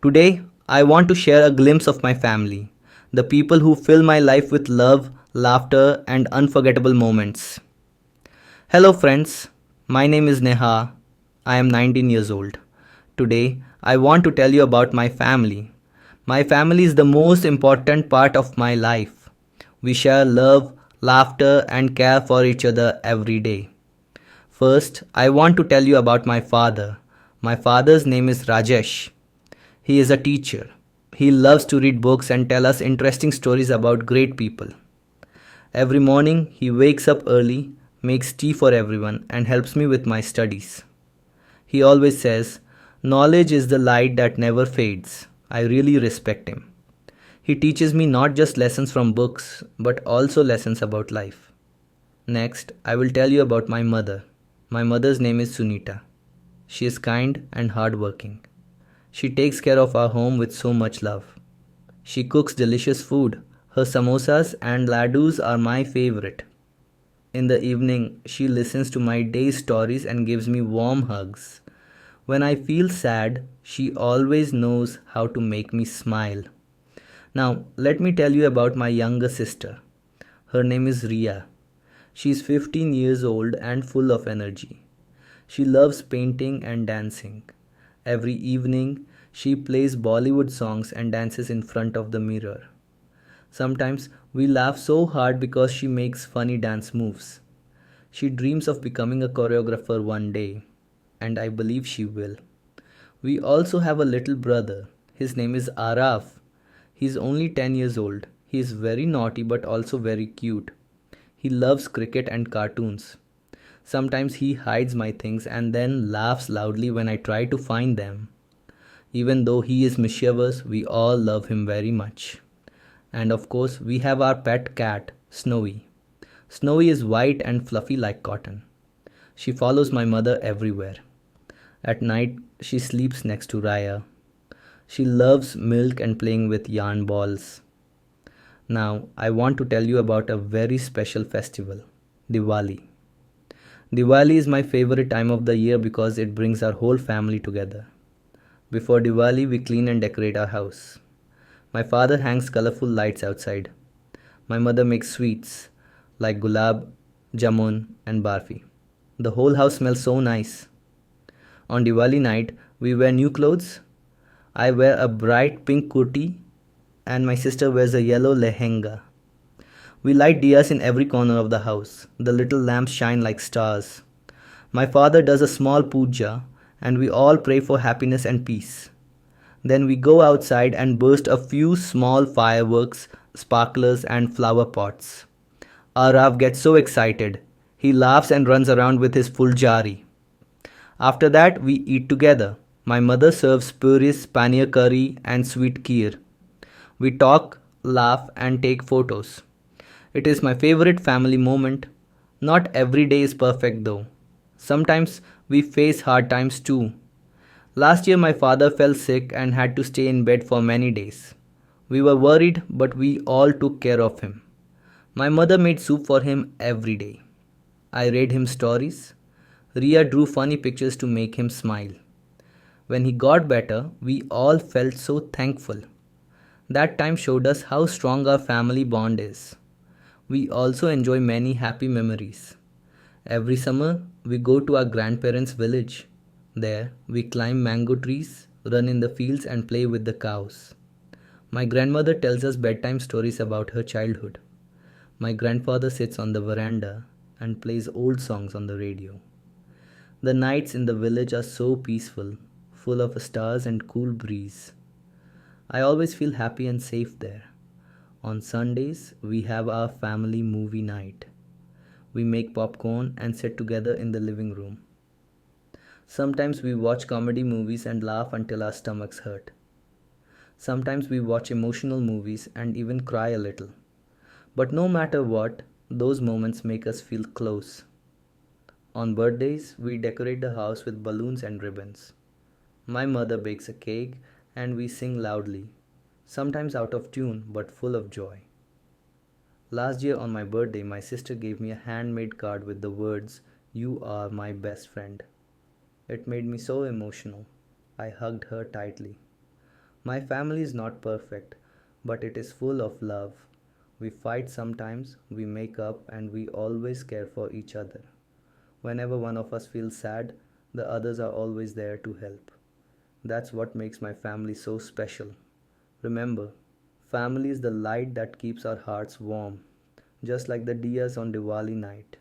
Today, I want to share a glimpse of my family, the people who fill my life with love, laughter, and unforgettable moments. Hello, friends. My name is Neha. I am 19 years old. Today, I want to tell you about my family. My family is the most important part of my life. We share love, laughter, and care for each other every day. First, I want to tell you about my father. My father's name is Rajesh. He is a teacher. He loves to read books and tell us interesting stories about great people. Every morning, he wakes up early, makes tea for everyone, and helps me with my studies. He always says, "Knowledge is the light that never fades." I really respect him. He teaches me not just lessons from books, but also lessons about life. Next, I will tell you about my mother. My mother's name is Sunita. She is kind and hardworking. She takes care of our home with so much love. She cooks delicious food. Her samosas and laddus are my favorite. In the evening, she listens to my day's stories and gives me warm hugs. When I feel sad, she always knows how to make me smile. Now, let me tell you about my younger sister. Her name is Ria. She is 15 years old and full of energy. She loves painting and dancing. Every evening, she plays Bollywood songs and dances in front of the mirror. Sometimes we laugh so hard because she makes funny dance moves. She dreams of becoming a choreographer one day, and I believe she will. We also have a little brother. His name is Araf. He is only 10 years old. He is very naughty but also very cute. He loves cricket and cartoons. Sometimes he hides my things and then laughs loudly when I try to find them. Even though he is mischievous, we all love him very much. And of course, we have our pet cat, Snowy. Snowy is white and fluffy like cotton. She follows my mother everywhere. At night, she sleeps next to Raya. She loves milk and playing with yarn balls. Now, I want to tell you about a very special festival, Diwali. Diwali is my favorite time of the year because it brings our whole family together. Before Diwali, we clean and decorate our house. My father hangs colorful lights outside. My mother makes sweets like gulab, jamun, and barfi. The whole house smells so nice. On Diwali night, we wear new clothes. I wear a bright pink kurti, and my sister wears a yellow lehenga. We light diyas in every corner of the house. The little lamps shine like stars. My father does a small puja, and we all pray for happiness and peace. Then we go outside and burst a few small fireworks, sparklers, and flower pots. Arav gets so excited. He laughs and runs around with his full jari. After that, we eat together. My mother serves puris, paneer curry, and sweet kheer. We talk, laugh, and take photos. It is my favorite family moment. Not every day is perfect though. Sometimes we face hard times too. Last year, my father fell sick and had to stay in bed for many days. We were worried, but we all took care of him. My mother made soup for him every day. I read him stories. Ria drew funny pictures to make him smile. When he got better, we all felt so thankful. That time showed us how strong our family bond is. We also enjoy many happy memories. Every summer, we go to our grandparents' village. There, we climb mango trees, run in the fields, and play with the cows. My grandmother tells us bedtime stories about her childhood. My grandfather sits on the veranda and plays old songs on the radio. The nights in the village are so peaceful, full of stars and cool breeze. I always feel happy and safe there. On Sundays, we have our family movie night. We make popcorn and sit together in the living room. Sometimes we watch comedy movies and laugh until our stomachs hurt. Sometimes we watch emotional movies and even cry a little. But no matter what, those moments make us feel close. On birthdays, we decorate the house with balloons and ribbons. My mother bakes a cake and we sing loudly, sometimes out of tune but full of joy. Last year on my birthday, my sister gave me a handmade card with the words, "You are my best friend." It made me so emotional. I hugged her tightly. My family is not perfect, but it is full of love. We fight sometimes, we make up, and we always care for each other. Whenever one of us feels sad, the others are always there to help. That's what makes my family so special. Remember, family is the light that keeps our hearts warm, just like the diyas on Diwali night.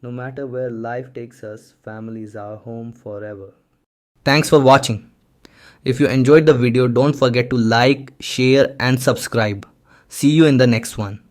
No matter where life takes us, family is our home forever. Thanks for watching. If you enjoyed the video, don't forget to like, share, and subscribe. See you in the next one.